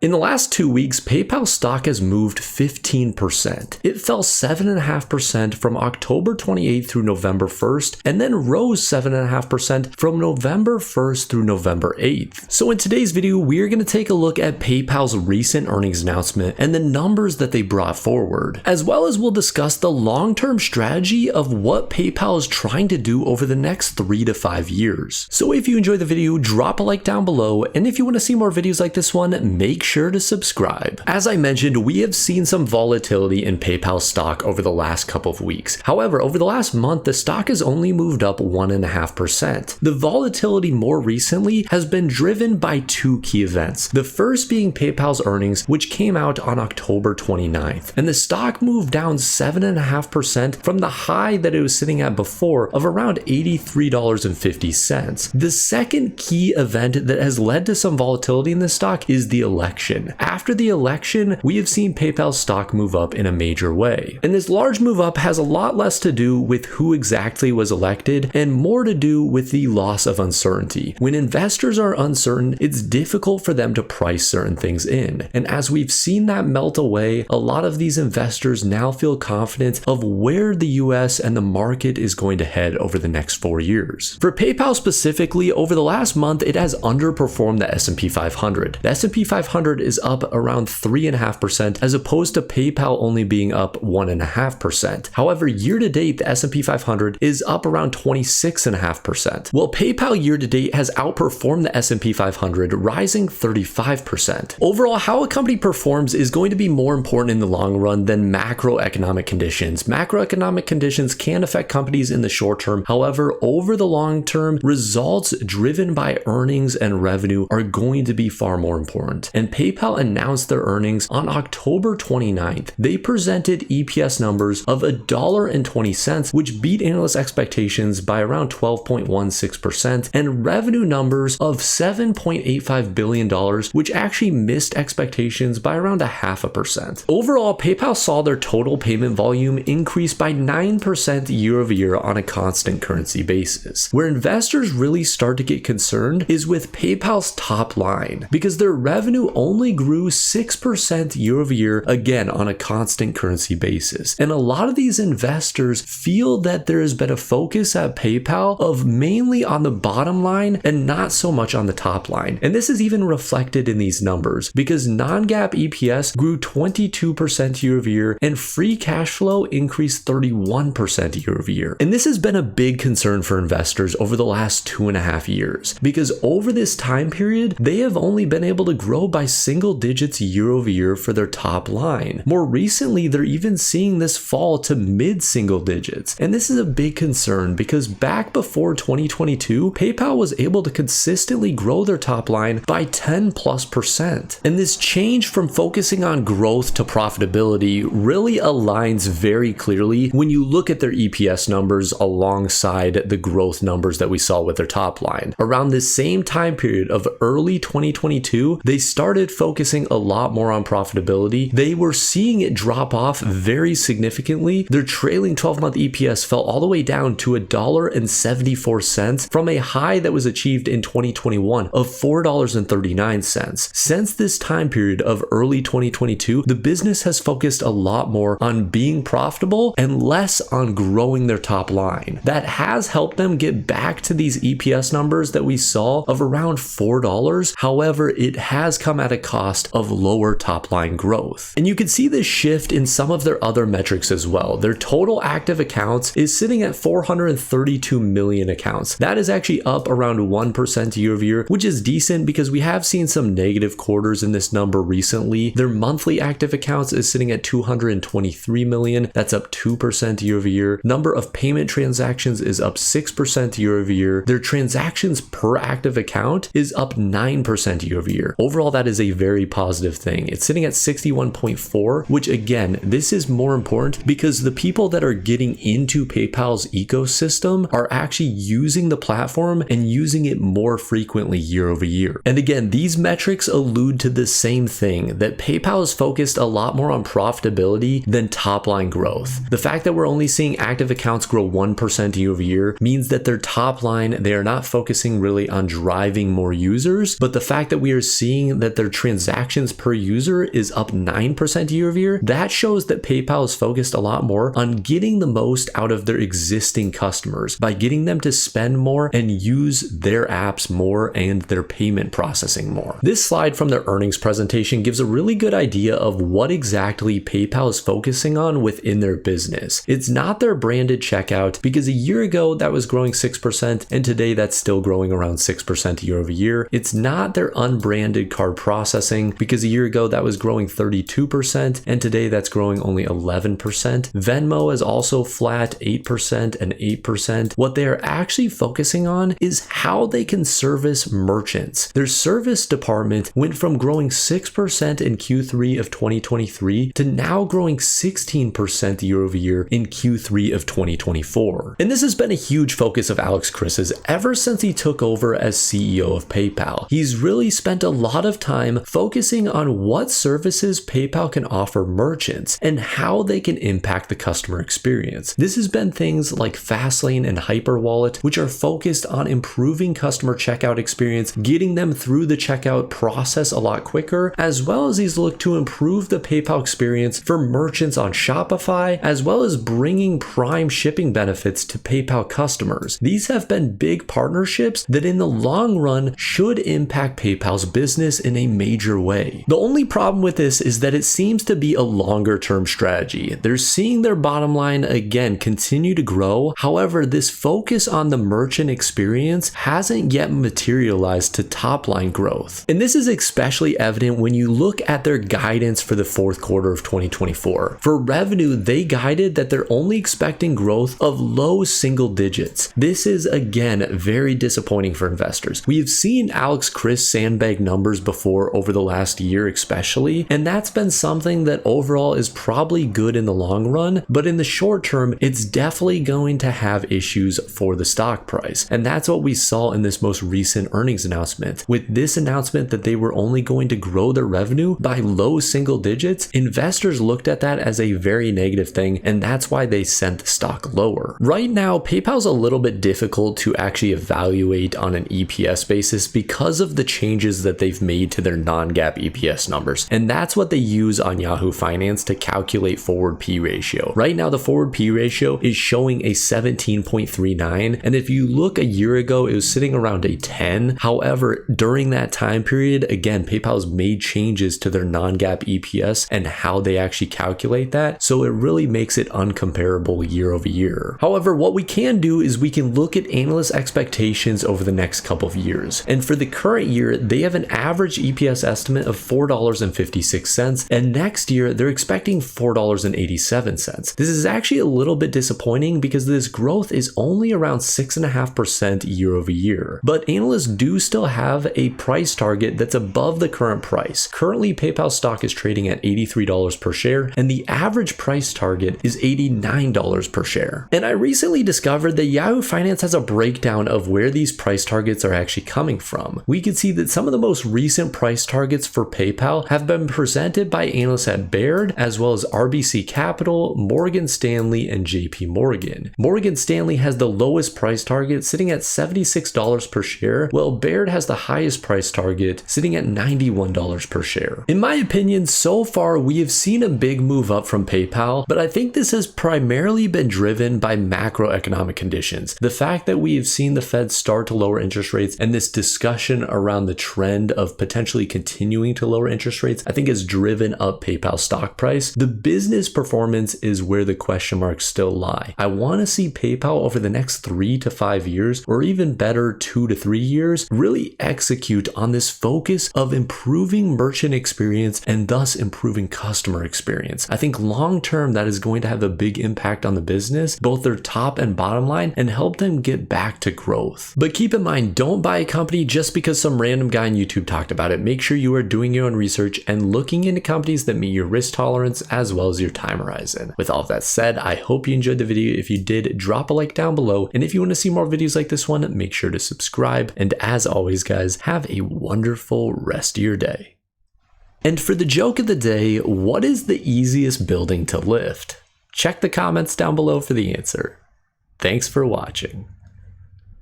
In the last 2 weeks, PayPal stock has moved 15%. It fell 7.5% from October 28th through November 1st, and then rose 7.5% from November 1st through November 8th. So in today's video, we are going to take a look at PayPal's recent earnings announcement and the numbers that they brought forward, as well as we'll discuss the long-term strategy of what PayPal is trying to do over the next 3 to 5 years. So if you enjoyed the video, drop a like down below, and if you want to see more videos like this one, make sure to subscribe. As I mentioned, we have seen some volatility in PayPal stock over the last couple of weeks. However, over the last month, the stock has only moved up 1.5%. The volatility more recently has been driven by two key events. The first being PayPal's earnings, which came out on October 29th, and the stock moved down 7.5% from the high that it was sitting at before of around $83.50. The second key event that has led to some volatility in this stock is the election. After the election, we have seen PayPal's stock move up in a major way. And this large move up has a lot less to do with who exactly was elected and more to do with the loss of uncertainty. When investors are uncertain, it's difficult for them to price certain things in. And as we've seen that melt away, a lot of these investors now feel confident of where the US and the market is going to head over the next 4 years. For PayPal specifically, over the last month, it has underperformed the S&P 500. The S&P 500 is up around 3.5% as opposed to PayPal only being up 1.5%. However, year to date, the S&P 500 is up around 26.5%. Well, PayPal year to date has outperformed the S&P 500, rising 35%. Overall, how a company performs is going to be more important in the long run than macroeconomic conditions. Macroeconomic conditions can affect companies in the short term. However, over the long term, results driven by earnings and revenue are going to be far more important. And PayPal announced their earnings on October 29th. They presented EPS numbers of $1.20, which beat analyst expectations by around 12.16%, and revenue numbers of $7.85 billion, which actually missed expectations by around 0.5%. Overall, PayPal saw their total payment volume increase by 9% year over year on a constant currency basis. Where investors really start to get concerned is with PayPal's top line, because their revenue only grew 6% year over year, again on a constant currency basis. And a lot of these investors feel that there has been a focus at PayPal of mainly on the bottom line and not so much on the top line. And this is even reflected in these numbers because non-GAAP EPS grew 22% year over year and free cash flow increased 31% year over year. And this has been a big concern for investors over the last 2.5 years because over this time period, they have only been able to grow by single digits year over year for their top line. More recently, they're even seeing this fall to mid-single digits. And this is a big concern because back before 2022, PayPal was able to consistently grow their top line by 10+%. And this change from focusing on growth to profitability really aligns very clearly when you look at their EPS numbers alongside the growth numbers that we saw with their top line. Around this same time period of early 2022, they started focusing a lot more on profitability. They were seeing it drop off very significantly. Their trailing 12-month EPS fell all the way down to $1.74 from a high that was achieved in 2021 of $4.39. Since this time period of early 2022, the business has focused a lot more on being profitable and less on growing their top line. That has helped them get back to these EPS numbers that we saw of around $4. However, it has come at a cost of lower top line growth. And you can see this shift in some of their other metrics as well. Their total active accounts is sitting at 432 million accounts. That is actually up around 1% year over year, which is decent because we have seen some negative quarters in this number recently. Their monthly active accounts is sitting at 223 million. That's up 2% year over year. Number of payment transactions is up 6% year over year. Their transactions per active account is up 9% year over year. Overall, that is a very positive thing. It's sitting at 61.4, which again, this is more important because the people that are getting into PayPal's ecosystem are actually using the platform and using it more frequently year over year. And again, these metrics allude to the same thing, that PayPal is focused a lot more on profitability than top line growth. The fact that we're only seeing active accounts grow 1% year over year means that their top line, they are not focusing really on driving more users, but the fact that we are seeing that their their transactions per user is up 9% year over year, that shows that PayPal is focused a lot more on getting the most out of their existing customers by getting them to spend more and use their apps more and their payment processing more. This slide from their earnings presentation gives a really good idea of what exactly PayPal is focusing on within their business. It's not their branded checkout, because a year ago that was growing 6% and today that's still growing around 6% year over year. It's not their unbranded card processing, because a year ago that was growing 32% and today that's growing only 11%. Venmo is also flat 8% and 8%. What they are actually focusing on is how they can service merchants. Their service department went from growing 6% in Q3 of 2023 to now growing 16% year over year in Q3 of 2024. And this has been a huge focus of Alex Chris's ever since he took over as CEO of PayPal. He's really spent a lot of time focusing on what services PayPal can offer merchants and how they can impact the customer experience. This has been things like Fastlane and Hyperwallet, which are focused on improving customer checkout experience, getting them through the checkout process a lot quicker, as well as he's looked to improve the PayPal experience for merchants on Shopify, as well as bringing Prime shipping benefits to PayPal customers. These have been big partnerships that in the long run should impact PayPal's business in a major way. The only problem with this is that it seems to be a longer term strategy. They're seeing their bottom line again continue to grow. However, this focus on the merchant experience hasn't yet materialized to top line growth. And this is especially evident when you look at their guidance for the fourth quarter of 2024. For revenue, they guided that they're only expecting growth of low single digits. This is again very disappointing for investors. We have seen Alex Chris sandbag numbers before over the last year especially, and that's been something that overall is probably good in the long run, but in the short term, it's definitely going to have issues for the stock price. And that's what we saw in this most recent earnings announcement. With this announcement that they were only going to grow their revenue by low single digits, investors looked at that as a very negative thing, and that's why they sent the stock lower. Right now, PayPal's a little bit difficult to actually evaluate on an EPS basis because of the changes that they've made to their non-GAAP EPS numbers. And that's what they use on Yahoo Finance to calculate forward P ratio. Right now, the forward P ratio is showing a 17.39. And if you look a year ago, it was sitting around a 10. However, during that time period, again, PayPal's made changes to their non-GAAP EPS and how they actually calculate that. So it really makes it uncomparable year over year. However, what we can do is we can look at analyst expectations over the next couple of years. And for the current year, they have an average EPS estimate of $4.56. And next year, they're expecting $4.87. This is actually a little bit disappointing because this growth is only around 6.5% year over year. But analysts do still have a price target that's above the current price. Currently, PayPal stock is trading at $83 per share, and the average price target is $89 per share. And I recently discovered that Yahoo Finance has a breakdown of where these price targets are actually coming from. We can see that some of the most recent price targets for PayPal have been presented by analysts at Baird, as well as RBC Capital, Morgan Stanley, and JP Morgan. Morgan Stanley has the lowest price target sitting at $76 per share, while Baird has the highest price target sitting at $91 per share. In my opinion, so far we have seen a big move up from PayPal, but I think this has primarily been driven by macroeconomic conditions. The fact that we have seen the Fed start to lower interest rates and this discussion around the trend of potentially continuing to lower interest rates, I think has driven up PayPal's stock price. The business performance is where the question marks still lie. I want to see PayPal over the next 3 to 5 years, or even better 2 to 3 years, really execute on this focus of improving merchant experience and thus improving customer experience. I think long term that is going to have a big impact on the business, both their top and bottom line, and help them get back to growth. But keep in mind, don't buy a company just because some random guy on YouTube talked about it. Make sure you are doing your own research and looking into companies that meet your risk tolerance as well as your time horizon. With all of that said, I hope you enjoyed the video. If you did, drop a like down below. And if you want to see more videos like this one, make sure to subscribe. And as always, guys, have a wonderful rest of your day. And for the joke of the day, what is the easiest building to lift? Check the comments down below for the answer. Thanks for watching.